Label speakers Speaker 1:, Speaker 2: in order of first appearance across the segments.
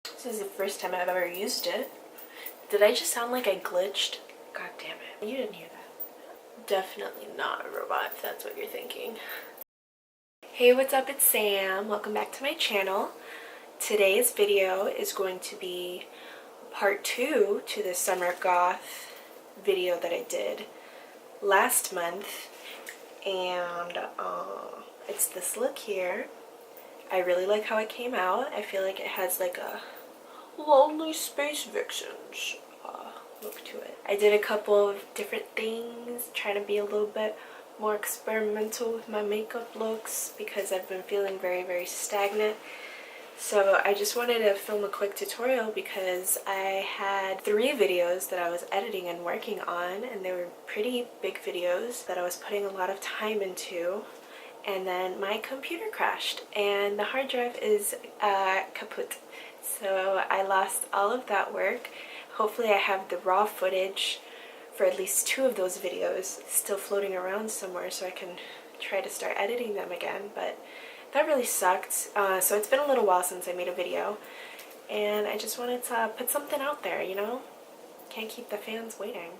Speaker 1: This is the first time I've ever used it. Did I just sound like I glitched? God damn it. You didn't hear that. Definitely not a robot if that's what you're thinking. Hey, what's up? It's Sam. Welcome back to my channel. Today's video is going to be part 2 to the Summer Goth video that I did last month. And it's this look here. I really like how it came out. I feel like it has like a lonely Space Vixen's look to it. I did a couple of different things, trying to be a little bit more experimental with my makeup looks because I've been feeling very stagnant. So I just wanted to film a quick tutorial because I had 3 videos that I was editing and working on, and they were pretty big videos that I was putting a lot of time into. And then my computer crashed and the hard drive is kaput. So I lost all of that work. Hopefully I have the raw footage for at least 2 of those videos still floating around somewhere so I can try to start editing them again. But that really sucked. So it's been a little while since I made a video. And I just wanted to put something out there, you know? Can't keep the fans waiting.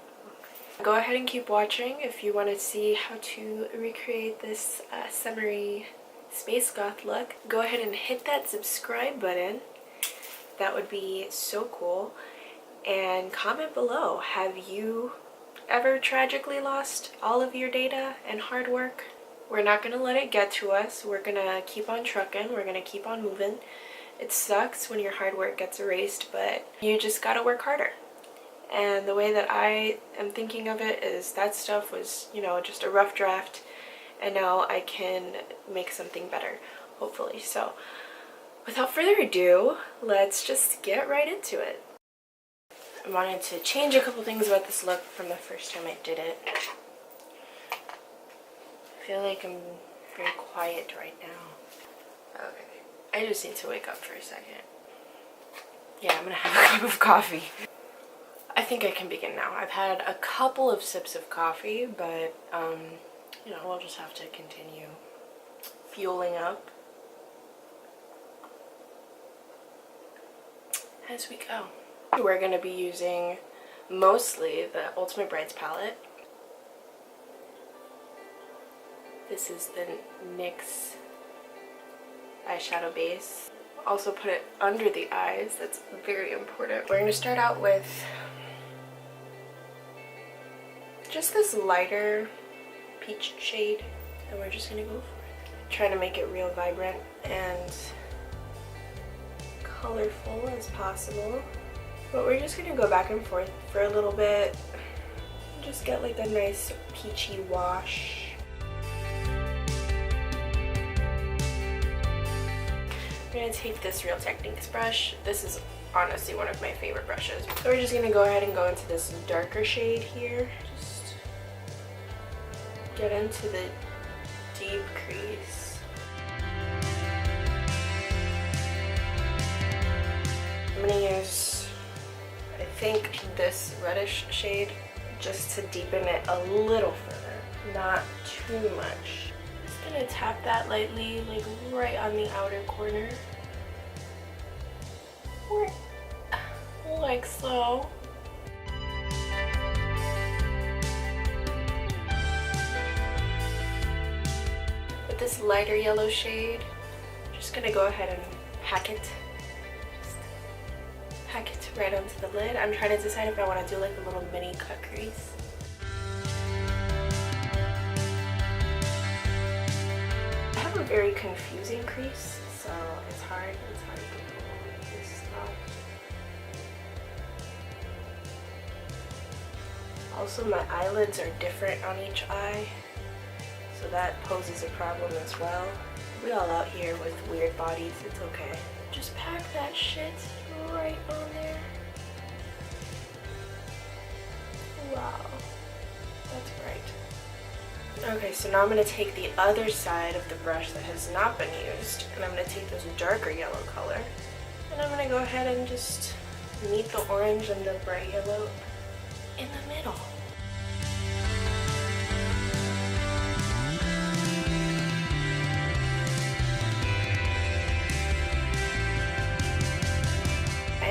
Speaker 1: Go ahead and keep watching if you want to see how to recreate this summery space goth look. Go ahead and hit that subscribe button. That would be so cool. And comment below, have you ever tragically lost all of your data and hard work? We're not going to let it get to us. We're going to keep on trucking. We're going to keep on moving. It sucks when your hard work gets erased, but you just got to work harder. And the way that I am thinking of it is that stuff was, you know, just a rough draft, and now I can make something better, hopefully. So without further ado, let's just get right into it. I wanted to change a couple things about this look from the first time I did it. I feel like I'm very quiet right now. Okay, I just need to wake up for a second. Yeah, I'm gonna have a cup of coffee. I think I can begin now. I've had a couple of sips of coffee, but you know, we'll just have to continue fueling up as we go. We're going to be using mostly the Ultimate Brights palette. This is the NYX eyeshadow base. Also put it under the eyes, that's very important. We're going to start out with just this lighter peach shade, and we're just going to go for it. Trying to make it real vibrant and colorful as possible. But we're just going to go back and forth for a little bit. Just get like a nice peachy wash. I'm going to take this Real Techniques brush. This is honestly one of my favorite brushes. So we're just going to go ahead and go into this darker shade here. Just get into the deep crease. I'm going to use, I think, this reddish shade just to deepen it a little further, not too much. Just gonna tap that lightly, like right on the outer corner, like so. With this lighter yellow shade, I'm just gonna go ahead and pack it. Pack it right onto the lid. I'm trying to decide if I want to do like a little mini cut crease. I have a very confusing crease, so it's hard to pull this stuff. Also, my eyelids are different on each eye, so that poses a problem as well. We all out here with weird bodies, it's okay. Just pack that shit right on there. Wow, that's bright. Okay, so now I'm going to take the other side of the brush that has not been used, and I'm going to take this darker yellow color, and I'm going to go ahead and just meet the orange and the bright yellow in the middle.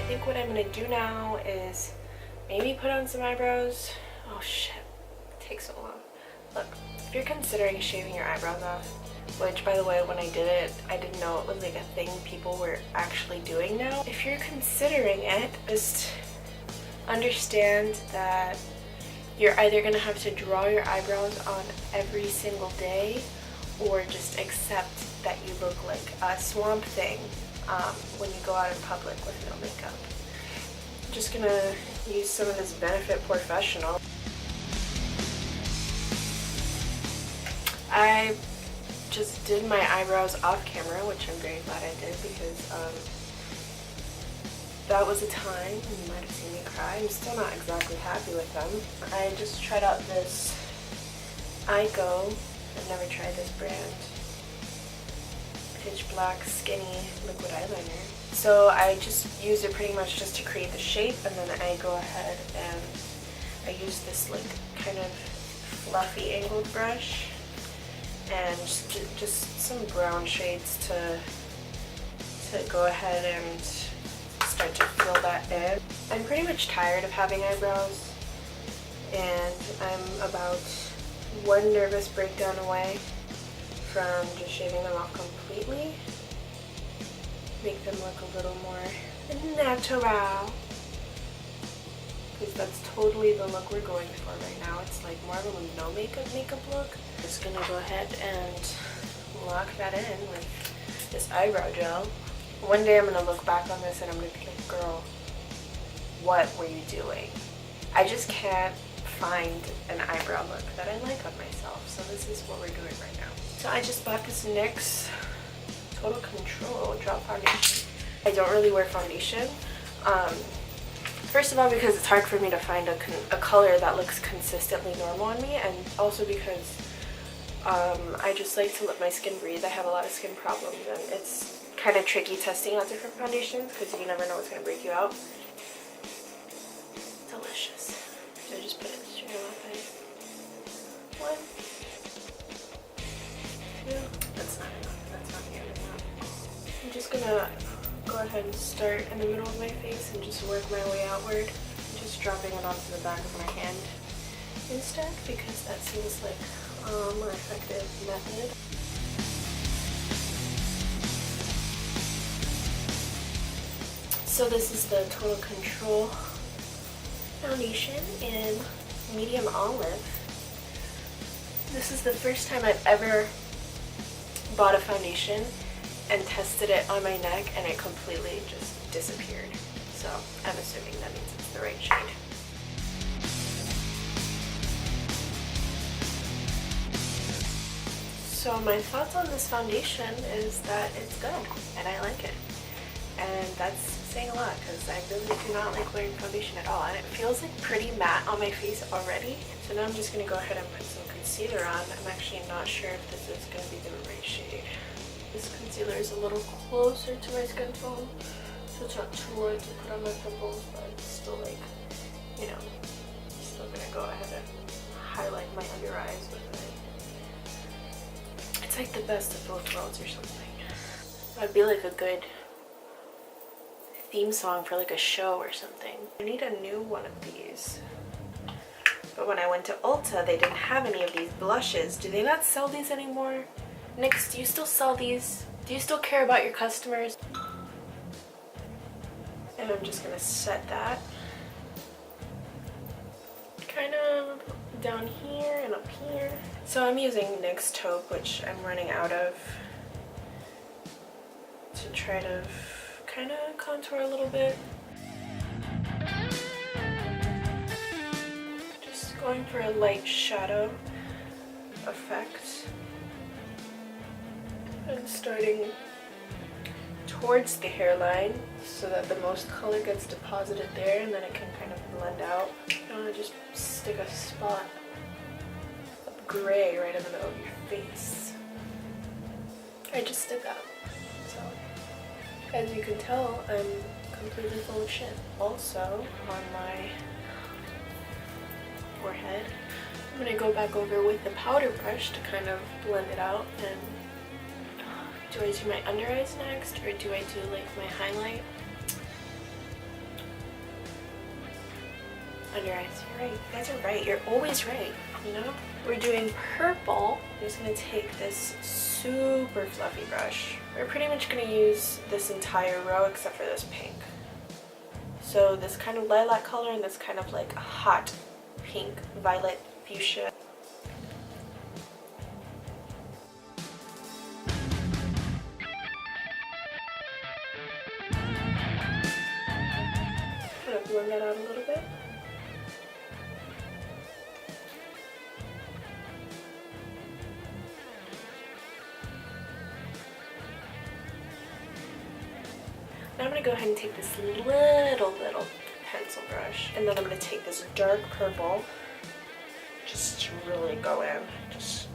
Speaker 1: think what I'm gonna do now is maybe put on some eyebrows. Oh shit, it takes so long. Look, if you're considering shaving your eyebrows off, which by the way, when I did it, I didn't know it was like a thing people were actually doing now. If you're considering it, just understand that you're either gonna have to draw your eyebrows on every single day, or just accept that you look like a swamp thing when you go out in public with no makeup. I'm just gonna use some of this Benefit Porefessional. I just did my eyebrows off camera, which I'm very glad I did, because that was a time when you might have seen me cry. I'm still not exactly happy with them. I just tried out this Eyeko. I've never tried this brand. Pitch Black Skinny Liquid Eyeliner. So I just use it pretty much just to create the shape, and then I go ahead and I use this like kind of fluffy angled brush and just some brown shades to go ahead and start to fill that in. I'm pretty much tired of having eyebrows, and I'm about one nervous breakdown away from just shaving them off completely. Make them look a little more natural. Because that's totally the look we're going for right now. It's like more of a no makeup look. Just gonna go ahead and lock that in with this eyebrow gel. One day I'm gonna look back on this and I'm gonna be like, girl, what were you doing? I just can't find an eyebrow look that I like on myself, so this is what we're doing right now. So I just bought this NYX Total Control Drop Foundation. I don't really wear foundation. First of all, because it's hard for me to find a color that looks consistently normal on me, and also because I just like to let my skin breathe. I have a lot of skin problems, and it's kind of tricky testing out different foundations because you never know what's going to break you out. Delicious. So I just put it straight on my face. 1, 2. That's not enough. That's not nearly enough. I'm just gonna go ahead and start in the middle of my face and just work my way outward. Just dropping it onto the back of my hand instead, because that seems like a more effective method. So this is the Total Control foundation in medium olive. This is the first time I've ever bought a foundation and tested it on my neck and it completely just disappeared. So I'm assuming that means it's the right shade. So my thoughts on this foundation is that it's good and I like it. And that's saying a lot because I really do not like wearing foundation at all. And it feels like pretty matte on my face already. So now I'm just going to go ahead and put some concealer on. I'm actually not sure if this is going to be the right shade. This concealer is a little closer to my skin tone, so it's not too light to put on my pimples, but it's still like, you know, I'm still going to go ahead and highlight my under eyes with it. It's like the best of both worlds or something. That'd be like a good theme song for like a show or something. I need a new one of these. But when I went to Ulta, they didn't have any of these blushes. Do they not sell these anymore? NYX, do you still sell these? Do you still care about your customers? And I'm just gonna set that kind of down here and up here. So I'm using NYX Taupe, which I'm running out of, to try to kind of contour a little bit. Just going for a light shadow effect. And starting towards the hairline so that the most color gets deposited there and then it can kind of blend out. You want to just stick a spot of gray right in the middle of your face. I just did that. So, as you can tell, I'm completely full of shit. Also, on my forehead, I'm going to go back over with the powder brush to kind of blend it out. And do I do my under eyes next, or do I do like my highlight? under eyes. You're right. You guys are right. You're always right, you know? We're doing purple. I'm just going to take this super fluffy brush. We're pretty much going to use this entire row except for this pink. So this kind of lilac color and this kind of like hot pink, violet, fuchsia. Kind of blend that out a little bit. Now I'm going to go ahead and take this little pencil brush, and then I'm going to take this dark purple, just to really go in, just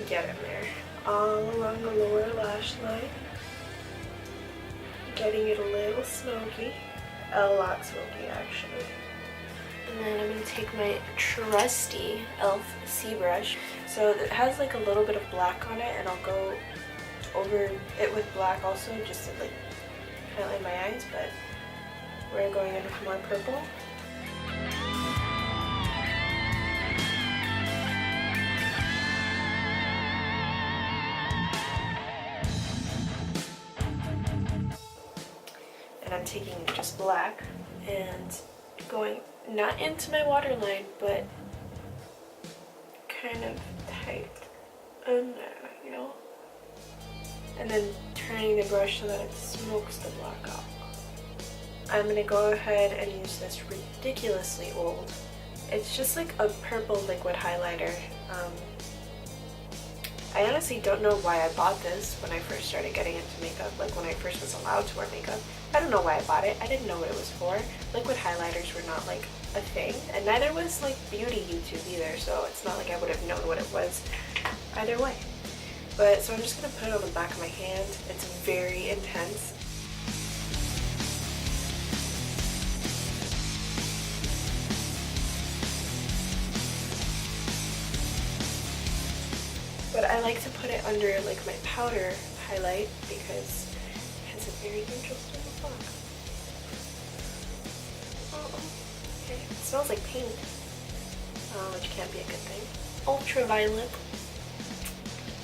Speaker 1: get in there, all along the lower lash line, getting it a little smoky, a lot smoky actually. And then I'm going to take my trusty e.l.f. C brush, so it has like a little bit of black on it, and I'll go over it with black also, just to like highlight my eyes, but we're going in with more purple. And I'm taking just black and going not into my waterline, but kind of tight in there, you know? And then turning the brush so that it smokes the black out. I'm going to go ahead and use this ridiculously old. It's just like a purple liquid highlighter. I honestly don't know why I bought this when I first started getting into makeup, like when I first was allowed to wear makeup. I don't know why I bought it. I didn't know what it was for. Liquid highlighters were not like a thing, and neither was like beauty YouTube either, so it's not like I would have known what it was either way. But so I'm just going to put it on the back of my hand. It's very intense. But I like to put it under like my powder highlight because it has a very interesting look. Okay, it smells like paint, which can't be a good thing. Ultraviolet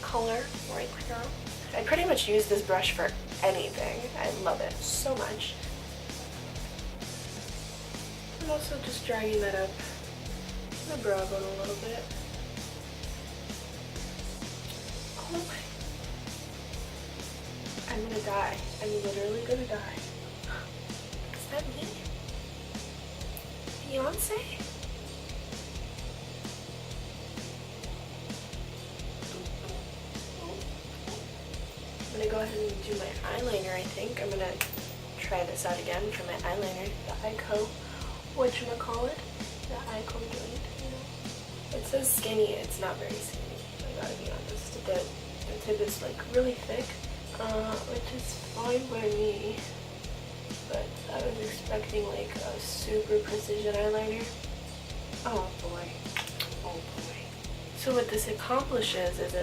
Speaker 1: color right here. I pretty much use this brush for anything. I love it so much. I'm also just dragging that up the brow bone a little bit. Oh my. I'm gonna die. I'm literally gonna die. Is that me? Beyonce? I'm gonna go ahead and do my eyeliner, I think. I'm gonna try this out again for my eyeliner, the Eyeko, whatchamacallit, the Eyeko joint, you know. It says skinny, it's not very skinny, I gotta be honest. The tip is like really thick, which is fine by me, but I was expecting like a super precision eyeliner. Oh boy, oh boy. So what this accomplishes is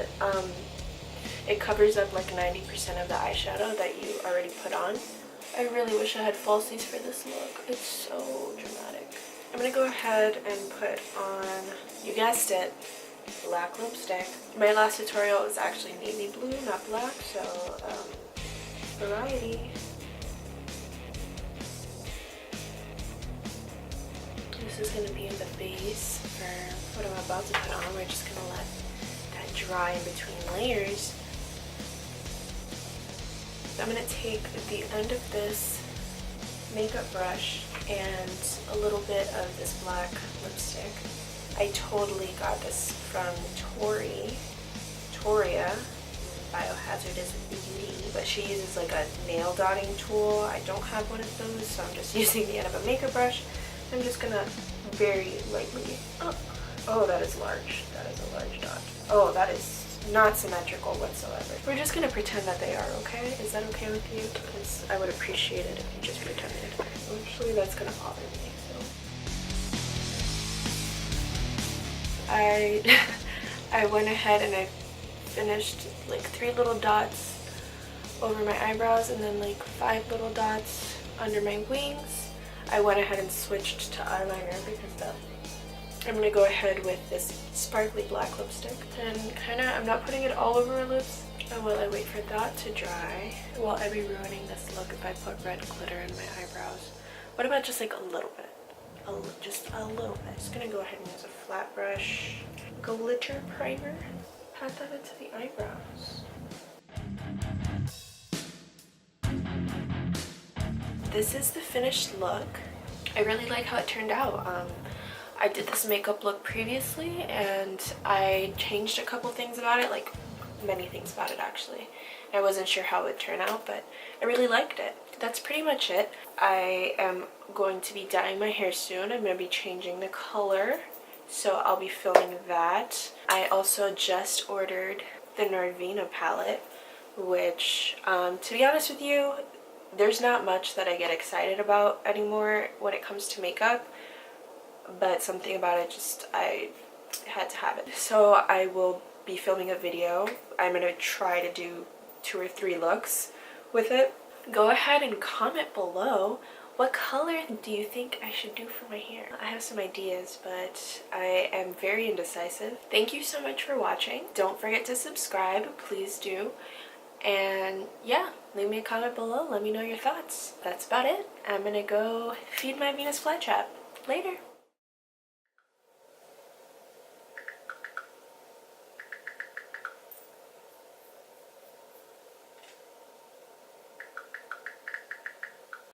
Speaker 1: it covers up like 90% of the eyeshadow that you already put on. I really wish I had falsies for this look. It's so dramatic. I'm gonna go ahead and put on, you guessed it, black lipstick. My last tutorial was actually navy blue, not black, so variety. This is going to be the base for what I'm about to put on. We're just going to let that dry in between layers. I'm going to take the end of this makeup brush and a little bit of this black lipstick. I totally got this from ToriBiohazard is beauty, but she uses like a nail dotting tool. I don't have one of those, so I'm just using the end of a makeup brush. I'm just gonna very lightly, oh that is large, that is a large dot. Oh, that is not symmetrical whatsoever. We're just gonna pretend that they are, okay? Is that okay with you? Because I would appreciate it if you just pretended. Actually, that's gonna bother me, so. I went ahead and I finished like 3 little dots over my eyebrows and then like 5 little dots under my wings. I went ahead and switched to eyeliner because I'm gonna go ahead with this sparkly black lipstick, and I'm not putting it all over my lips. And while I wait for that to dry, will I be ruining this look if I put red glitter in my eyebrows? What about just like a little bit? Just a little bit. Just gonna go ahead and use a flat brush, glitter primer, pat that into the eyebrows. This is the finished look. I really like how it turned out. I did this makeup look previously and I changed a couple things about it, like many things about it actually. I wasn't sure how it would turn out, but I really liked it. That's pretty much it. I am going to be dyeing my hair soon. I'm going to be changing the color, so I'll be filming that. I also just ordered the Norvina palette, which to be honest with you, there's not much that I get excited about anymore when it comes to makeup, but something about it just, I had to have it. So I will be filming a video. I'm going to try to do 2 or 3 looks with it. Go ahead and comment below, what color do you think I should do for my hair? I have some ideas, but I am very indecisive. Thank you so much for watching. Don't forget to subscribe, please do. And yeah, leave me a comment below, let me know your thoughts. That's about it. I'm gonna go feed my Venus flytrap. Later.